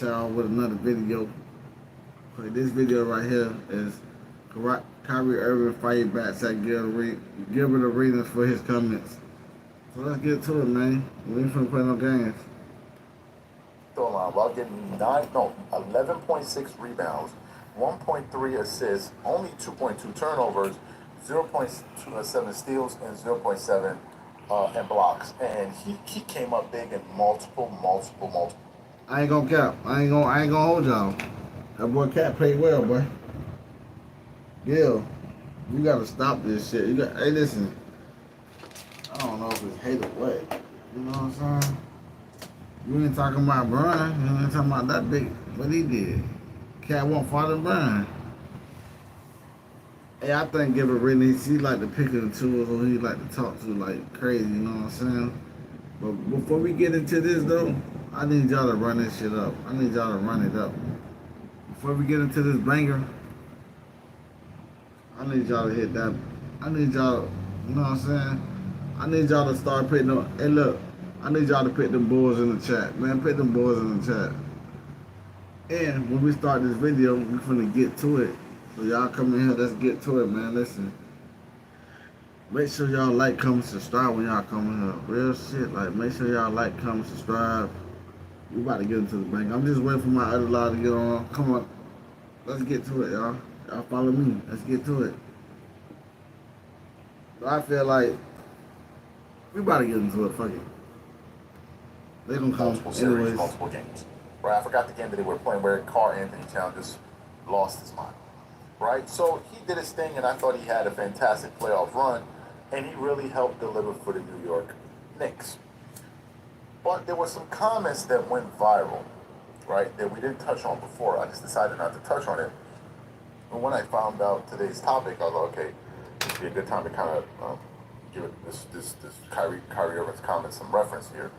y'all with another video. Okay, this video right here is Kyrie Irving fighting back at Gilbert Arenas for his comments. So let's get to it, man. We ain't finna play no games. While getting 11.6 rebounds, 1.3 assists, only 2.2 turnovers, 0.7 steals, and 0.7 and blocks. And he came up big in multiple. I ain't gonna cap. I ain't gonna hold y'all. That boy Cat played well, boy. Gil, you gotta stop this shit. Hey, listen. I don't know if it's hate or what. You know what I'm saying? You ain't talking about Brian. You ain't talking about that big. What he did. Cat won't father Brian. Hey, I think Gilbert Arenas, he like to pick and choose who he like to talk to like crazy. You know what I'm saying? But before we get into this though, I need y'all to run this shit up. I need y'all to run it up. Before we get into this banger, I need y'all to hit that. I need y'all, you know what I'm saying? I need y'all to start putting them. Hey, look, I need y'all to put them boys in the chat. Man, put them boys in the chat. And when we start this video, we're finna get to it. So y'all come in here, let's get to it, man. Listen. Make sure y'all like, comment, subscribe when y'all come in here. Real shit, like, make sure y'all like, comment, subscribe. We about to get into the bank. I'm just waiting for my other law to get on. Come on. Let's get to it, y'all. Y'all follow me. Let's get to it. So I feel like we about to get into it. Fuck it. They gonna come multiple series, anyways. multiple games. Right, I forgot the game that they were playing where Karl-Anthony Towns just lost his mind. Right, so he did his thing, and I thought he had a fantastic playoff run, and he really helped deliver for the New York Knicks. But there were some comments that went viral, right, that we didn't touch on before. I just decided not to touch on it. And when I found out today's topic, I thought, okay, this would be a good time to kind of give it this Kyrie Irving's comments some reference here.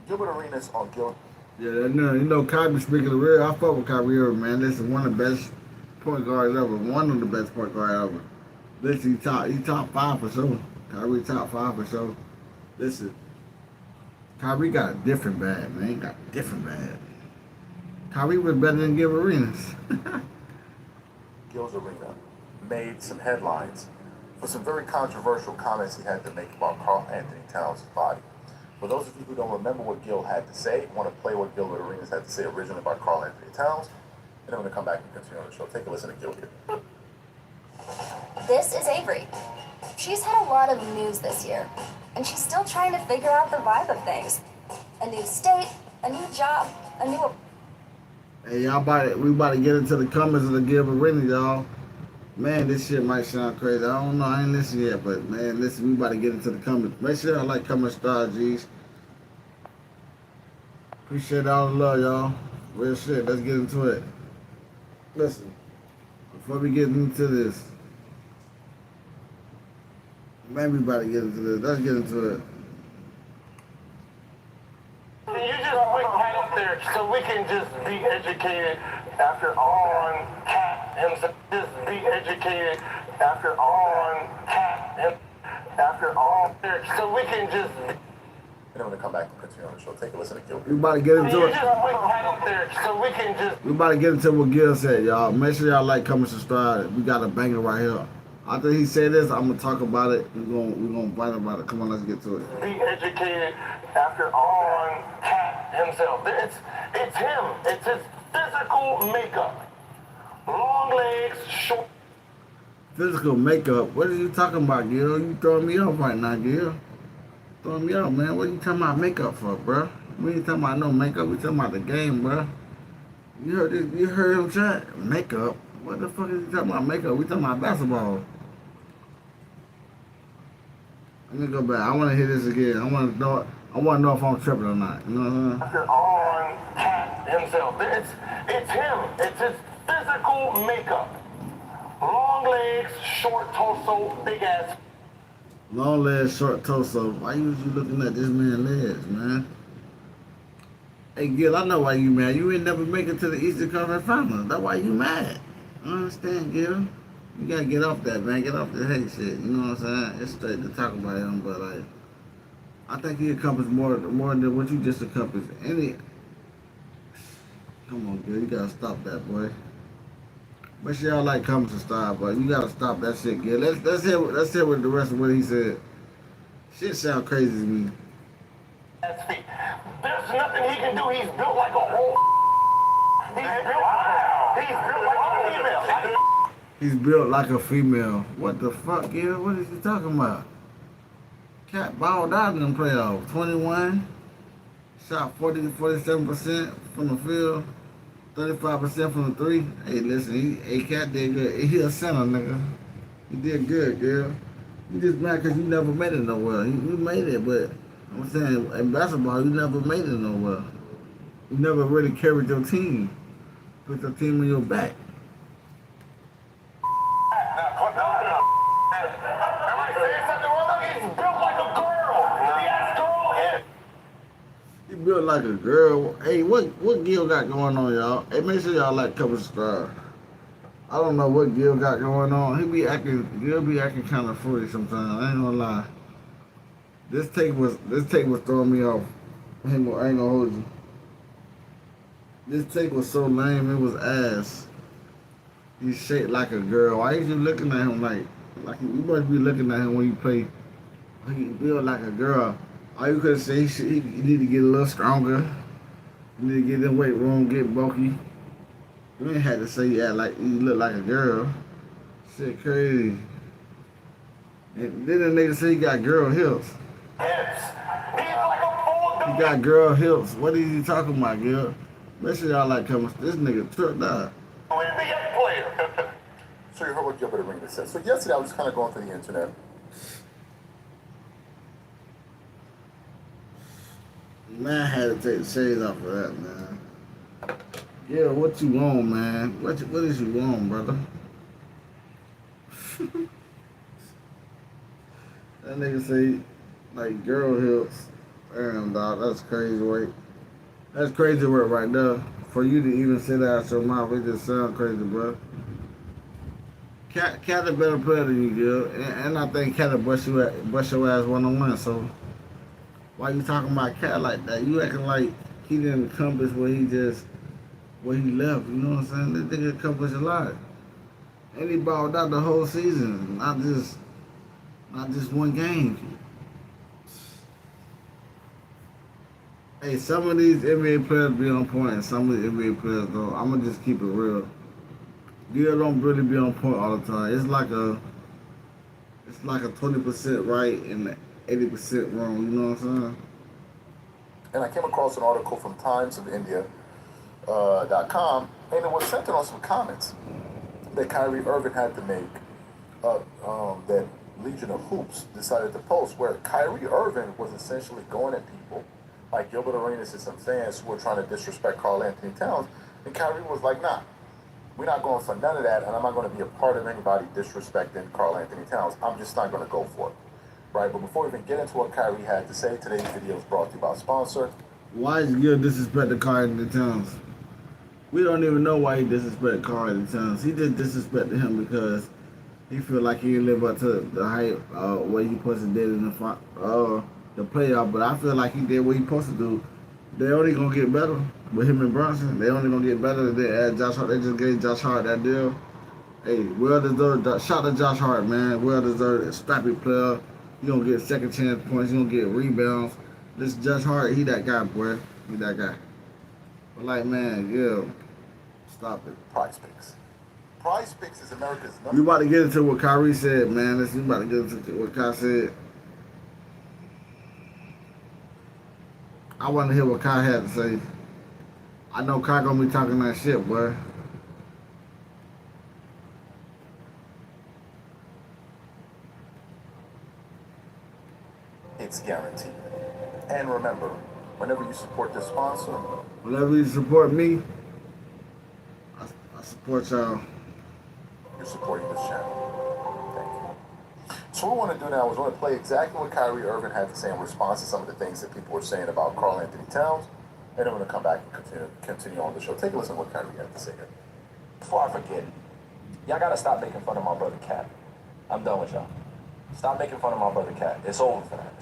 Gilbert Arenas on Gil. Yeah, you know, Kyrie, speaking of real, I fuck with Kyrie Irving, man. This is one of the best point guards ever. One of the best point guards ever. Listen, he top 5 for sure. Kyrie top 5 for sure. Listen, Kyrie got a different bag, man. He got a different bag. Kyrie was better than Gilbert Arenas. Gil's Arena made some headlines for some very controversial comments he had to make about Karl-Anthony Towns' body. For those of you who don't remember what Gil had to say, want to play what Gilbert Arenas had to say originally about Karl-Anthony Towns, and I'm going to come back and continue on the show. Take a listen to Gil here. This is Avery. She's had a lot of news this year, and she's still trying to figure out the vibe of things. A new state, a new job, a new... Hey, we about to get into the comments of the Gilbert Arenas, y'all. Man, this shit might sound crazy. I don't know. I ain't listened yet, but man, listen, we about to get into the comments. Make sure y'all like, comment, star, G's. Appreciate all the love, y'all. Real shit. Let's get into it. Listen, before we get into this, man, we about to get into this. Let's get into it. You just went right up there so we can just be educated after on Cat himself. Just be educated after on Cat and after all there so we can just... And I'm going to come back and continue on the show. Take a listen to Gil. We about to get into You it. just went right up there so we can just... We about to get into what Gil said, y'all. Make sure y'all like, comment, subscribe. We got a banger right here. After he said this, I'm gonna talk about it. We're gonna fight about it. Come on, let's get to it. Be educated after on Cat himself. It's him. It's his physical makeup. Long legs, short... Physical makeup? What are you talking about, Gil? You throwing me off right now, Gil. Throwing me off, man. What are you talking about makeup for, bro? We ain't talking about no makeup. We talking about the game, bro. You heard this? You heard him chat? Makeup? What the fuck is he talking about makeup? We talking about basketball. Let me go back. I want to hear this again. I want to know if I'm tripping or not. You know what I'm saying? After on Cat himself. It's him. It's his physical makeup. Long legs, short torso, big ass. Long legs, short torso. Why you looking at this man's legs, man? Hey, Gil, I know why you mad. You ain't never make it to the Eastern Conference Finals. That's why you mad. I understand, Gil. You gotta get off that, man. Get off the hate shit. You know what I'm saying? It's straight to talk about him, but like, I think he accomplished more than what you just accomplished. Come on, Gil. You gotta stop that, boy. Make sure y'all like, comment, subscribe, but you gotta stop that shit, Gil. Let's hear what the rest of what he said. Shit sound crazy to me. feet. There's nothing he can do. He's built like a whole. He's built like a female. What the fuck, Gil? What is he talking about? Cat balled out in them playoffs. 21, shot 47% from the field, 35% from the three. Hey, listen, Cat did good. He a center, nigga. He did good, Gil. You just mad because you never made it nowhere. You made it, but I'm saying in basketball, you never made it nowhere. You never really carried your team. Put your team on your back. Am I saying something wrong? He's built like a girl. He has girl hips. He built like a girl. Hey, what Gil got going on, y'all? Hey, make sure y'all like, comment, subscribe. I don't know what Gil got going on. Gil be acting kind of fruity sometimes. I ain't gonna lie. This take was throwing me off. I ain't gonna hold you. This take was so lame. It was ass. He's shaped like a girl. Why is you looking at him like you must be looking at him when you play? He built like a girl. All you could say he need to get a little stronger. He need to get in the weight room, get bulky. You ain't had to say you act like you look like a girl. Shit crazy. And then the nigga say he got girl hips. He got girl hips. What is he talking about, Gil? Make sure y'all like comments. This nigga tripped out. NBA player. So you heard what Gilbert Arenas said. So yesterday I was kind of going through the internet. Man, I had to take the shades off of that, man. Yeah, what you want, man? What is you want, brother? That nigga say, like, girl hips. Damn, dog, that's crazy work. That's crazy work right there. For you to even say that out your mouth, it just sound crazy, bro. Cat a better player than you, Gil. And I think Cat will bust your ass one-on-one, so why you talking about Cat like that? You acting like he didn't accomplish where he left, you know what I'm saying? This nigga accomplished a lot. And he balled out the whole season, not just one game. Hey, some of these NBA players be on point, and some of the NBA players don't. I'ma just keep it real. Gil don't really be on point all the time. It's like a 20% right and 80% wrong. You know what I'm saying? And I came across an article from TimesOfIndia.com, and it was centered on some comments that Kyrie Irving had to make that Legion of Hoops decided to post, where Kyrie Irving was essentially going at people like Gilbert Arenas and some fans who were trying to disrespect Karl Anthony Towns, and Kyrie was like, nah, we're not going for none of that, and I'm not going to be a part of anybody disrespecting Karl Anthony Towns. I'm just not going to go for it. Right, but before we even get into what Kyrie had to say, today's video is brought to you by a sponsor. Why is Gil disrespecting Karl Anthony Towns? We don't even know why he disrespected Karl Anthony Towns. He just disrespected him because he feel like he didn't live up to the hype what he supposed to did in the playoff. But I feel like he did what he supposed to do. They only gonna get better with him and Brunson. They only gonna get better if they add Josh Hart. They just gave Josh Hart that deal. Hey, well deserved. Shout to Josh Hart, man. Well deserved. Strappy player. You gonna get second chance points. You gonna get rebounds. This Josh Hart, he that guy, boy. He that guy. But like, man, yeah, stop it. Prize Picks. Prize Picks is America's We number. about to get into what Kyrie said, man. We about to get into what Kai said. I want to hear what Kai had to say. I know Kai gonna be talking that shit, boy. It's guaranteed. And remember, whenever you support this sponsor, Whenever you support me, I support y'all. you're supporting this channel. Thank you. So what we want to do now is we want to play exactly what Kyrie Irving had to say in response to some of the things that people were saying about Karl Anthony Towns. And then we're going to come back and continue on the show. Take a listen to what Kyrie had to say here. Before I forget, y'all gotta stop making fun of my brother Cat. I'm done with y'all. Stop making fun of my brother Cat. It's over for that.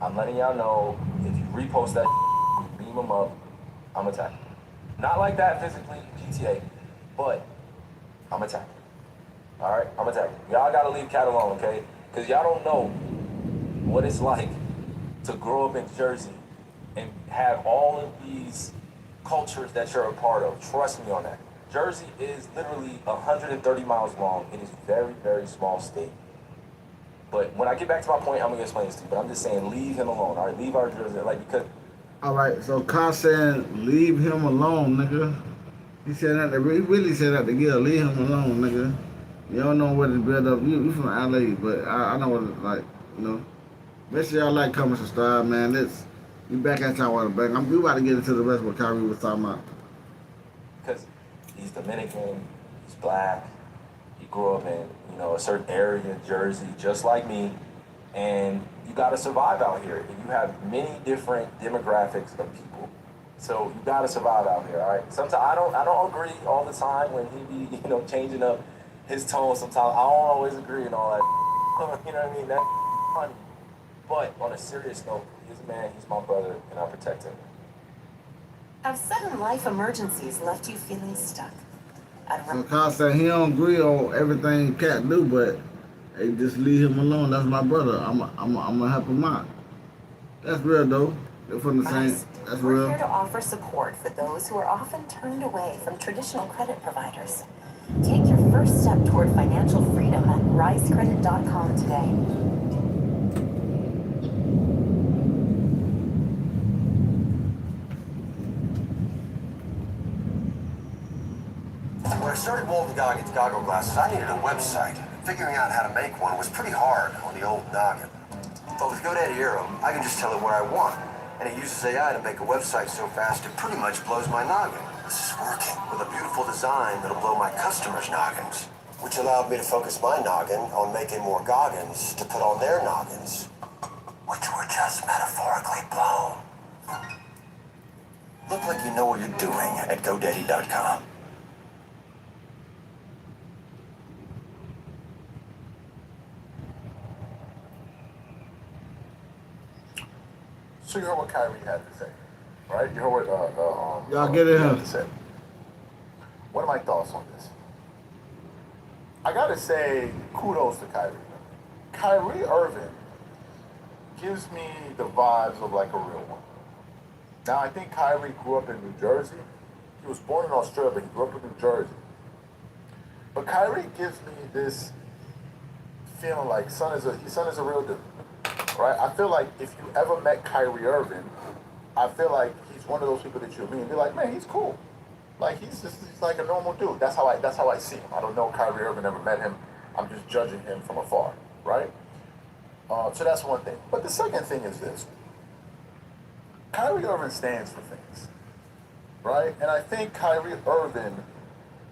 I'm letting y'all know, if you repost that, beam him up, I'm attacking. Not like that physically, GTA, but I'm attacking. All right, I'm attacking. Y'all gotta leave Cat alone, okay? Because y'all don't know what it's like to grow up in Jersey and have all of these cultures that you're a part of. Trust me on that. Jersey is literally 130 miles long. It is very, very small state. But when I get back to my point, I'm gonna explain this to you. But I'm just saying, leave him alone. All right, leave our Jersey, like, because. All right, so Kyle saying, leave him alone, nigga. He said that. He really said that to Gil. Leave him alone, nigga. You don't know what to build up. You from LA, but I know what it's like, you know. Make sure y'all like, comment, subscribe, man. We back at y'all on the back. We about to get into the rest of what Kyrie was talking about. Because he's Dominican, he's black, he grew up in, a certain area in Jersey, just like me, and you got to survive out here. And you have many different demographics of people, so you got to survive out here. All right. Sometimes I don't agree all the time when he be changing up his tone. Sometimes I don't always agree and all that. You know what I mean? That's funny. But on a serious note, he's a man. He's my brother, and I protect him. Have sudden life emergencies left you feeling stuck? So Kyle said he don't agree on everything Cat do, but hey, just leave him alone. That's my brother. I'm gonna help him out. That's real though. They're from the same. That's We're real. here to offer support for those who are often turned away from traditional credit providers. Take your first step toward financial freedom at risecredit.com today. When I started molding goggle glasses, I needed a website. Figuring out how to make one was pretty hard on the old noggin. But with GoDaddy Aero, I can just tell it what I want. And it uses AI to make a website so fast it pretty much blows my noggin. This is working with a beautiful design that'll blow my customers' noggins. Which allowed me to focus my noggin on making more goggins to put on their noggins. Which were just metaphorically blown. Look like you know what you're doing at GoDaddy.com. So you heard what Kyrie had to say, right? You heard what Y'all get it, he huh? had to say. What are my thoughts on this? I gotta say, kudos to Kyrie. Kyrie Irving gives me the vibes of like a real one. Now, I think Kyrie grew up in New Jersey. He was born in Australia, but he grew up in New Jersey. But Kyrie gives me this feeling like son is a real dude, right? I feel like if you ever met Kyrie Irving, I feel like he's one of those people that you meet and be like, man, he's cool. Like he's like a normal dude. That's how I see him. I don't know Kyrie Irving, never met him. I'm just judging him from afar, right? So that's one thing. But the second thing is this. Kyrie Irving stands for things, right? And I think Kyrie Irving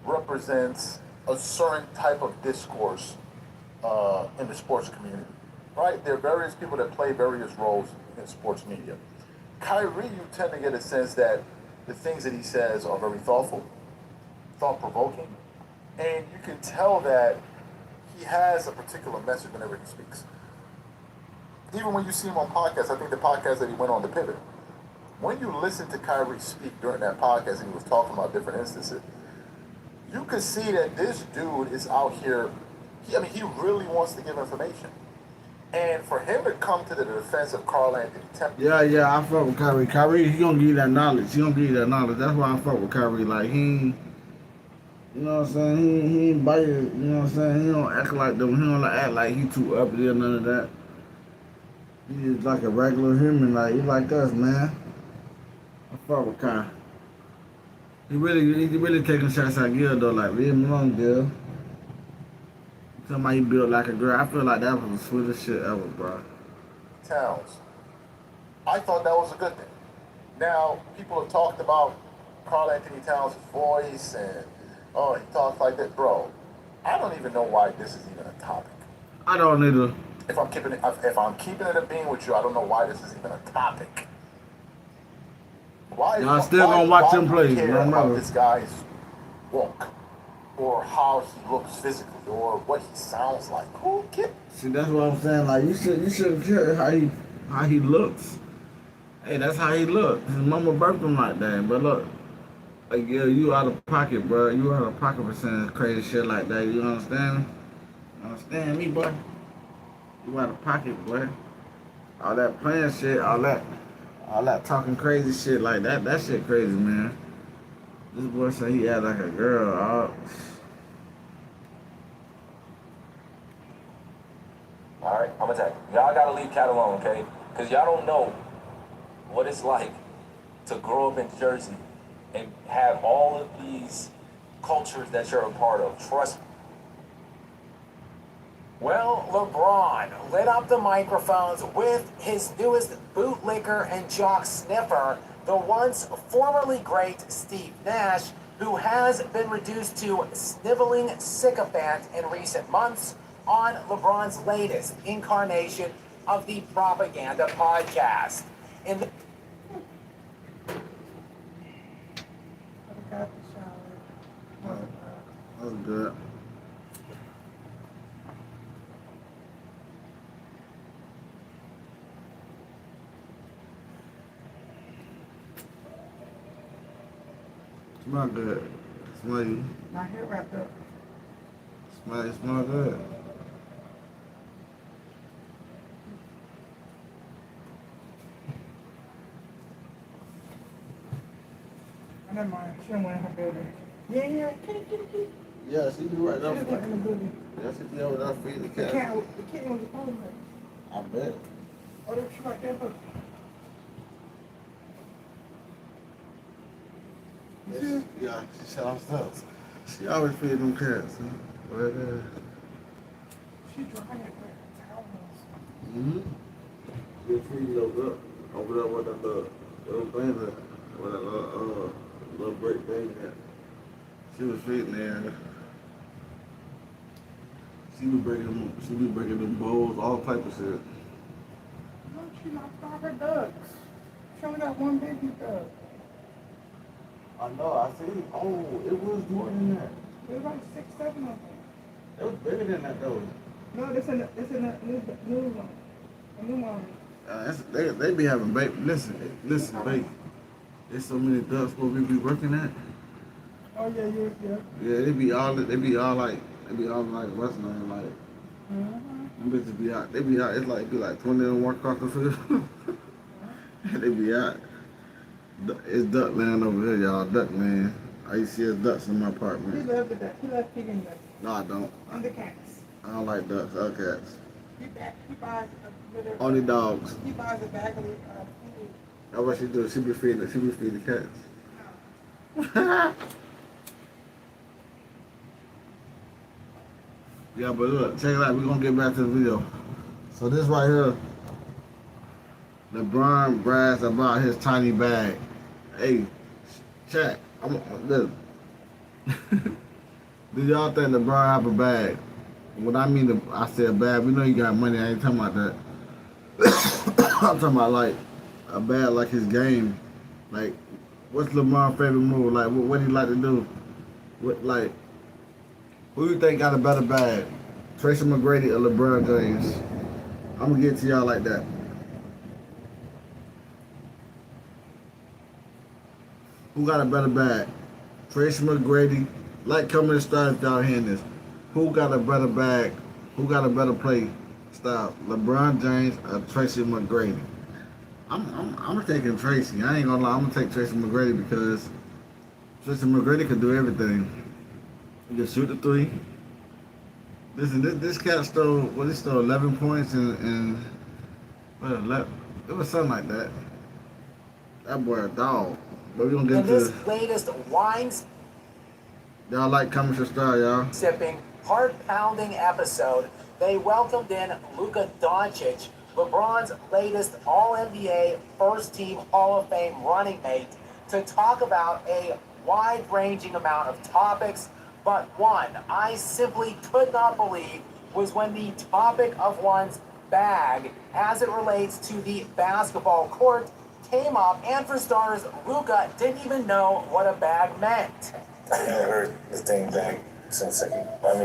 represents a certain type of discourse in the sports community, right? There are various people that play various roles in sports media. Kyrie, you tend to get a sense that the things that he says are very thoughtful, thought-provoking, and you can tell that he has a particular message whenever he speaks. Even when you see him on podcasts, I think the podcast that he went on, The Pivot, when you listen to Kyrie speak during that podcast and he was talking about different instances, you could see that this dude is out here, he really wants to give information. And for him to come to the defense of Karl Anthony Towns. Yeah, I fuck with Kyrie. Kyrie, he gonna give you that knowledge. That's why I fuck with Kyrie. Like, you know what I'm saying? He ain't biased, you know what I'm saying? He don't act like them. He don't act like he too uppity or none of that. He's like a regular human. Like, he like us, man. I fuck with Kyrie. He really taking shots at Gil, though. Like, leave him alone, Gil. Somebody built like a girl. I feel like that was the sweetest shit ever, bro. Towns. I thought that was a good thing. Now, people have talked about Karl Anthony Towns' voice and, he talks like that. Bro, I don't even know why this is even a topic. I don't either. If I'm keeping it a being with you, I don't know why this is even a topic. Why? Y'all still gonna watch him play, care no about matter. this guy's walk, or how he looks physically, or what he sounds like? Who cares? See, that's what I'm saying. Like, you shouldn't care how he looks. Hey, that's how he look. His mama birthed him like that. But look, like, yeah, you out of pocket, bro. You out of pocket for saying crazy shit like that. You understand? Understand me, boy? You out of pocket, boy. All that playing shit, all that talking crazy shit like that. That shit crazy, man. This boy said he had like a girl. All right, I'm attacking. Y'all gotta leave Cat alone, okay? Because y'all don't know what it's like to grow up in Jersey and have all of these cultures that you're a part of. Trust me. Well, LeBron lit up the microphones with his newest bootlicker and jock sniffer, the once formerly great Steve Nash, who has been reduced to sniveling sycophant in recent months on LeBron's latest incarnation of the Propaganda Podcast. In the That was good. Smell good. Smell you. My hair wrapped up. Smell good. Never mind. She don't went in her building. Yeah. Kitty. Yeah, she be right She up. just went in the building. Yeah, she be over there feeding the The cat. kitten was the phone. I bet. Oh, that's right there. Look. Yeah, she shut off stuff. She always feed them cats. Huh? But, She drying it with towels. mm-hmm. She feed over there with that little thing that, with that little break thing that she was feeding there. She be breaking them bowls, all type of shit. No, she knocked out her ducks. She only got one baby duck. I know, I see. Oh, it was more than that. There's like 6, 7 of them. It was bigger than that though. No, it's in a new one. A new one. They be having baby. Listen, baby. There's so many ducks where we be working at. Oh yeah. Yeah, they be all like what's the name, like them bitches be out. They be out. It's like be like 20 of them work across the field. They be out. It's duck land over here, y'all. Duck land. I used to see ducks in my He apartment. loved the duck. He loved picking ducks. No, I don't. And the cats. I don't like ducks or cats. He buys a little. Only dogs. He buys a bag of food. That's what she do. She be feeding cats. Yeah, but look, check it out. We're gonna get back to the video. So this right here, LeBron brags about his tiny bag. Hey, chat. Look. Do y'all think LeBron have a bag? When I mean, I said bag. We know you got money. I ain't talking about that. I'm talking about like a bag, like his game. Like, what's LeBron's favorite move? Like, what he like to do? What, like, who you think got a better bag? Tracy McGrady or LeBron James? I'm gonna get to y'all like that. Who got a better bag? Tracy McGrady. Like, comment and start if y'all hearing this. Who got a better bag? Who got a better play style? LeBron James or Tracy McGrady? I'm taking Tracy. I ain't gonna lie. I'm gonna take Tracy McGrady because Tracy McGrady can do everything. He can shoot the three. Listen, this cat stole 11 points and it was something like that. That boy a dog. But we gonna get in to this latest wine y'all like, comment, subscribe, y'all. sipping, heart-pounding episode, they welcomed in Luka Doncic, LeBron's latest All-NBA first-team Hall of Fame running mate, to talk about a wide-ranging amount of topics, but one I simply could not believe was when the topic of one's bag as it relates to the basketball court came up, and for starters, Luka didn't even know what a bag meant. I haven't heard the thing back since I mean,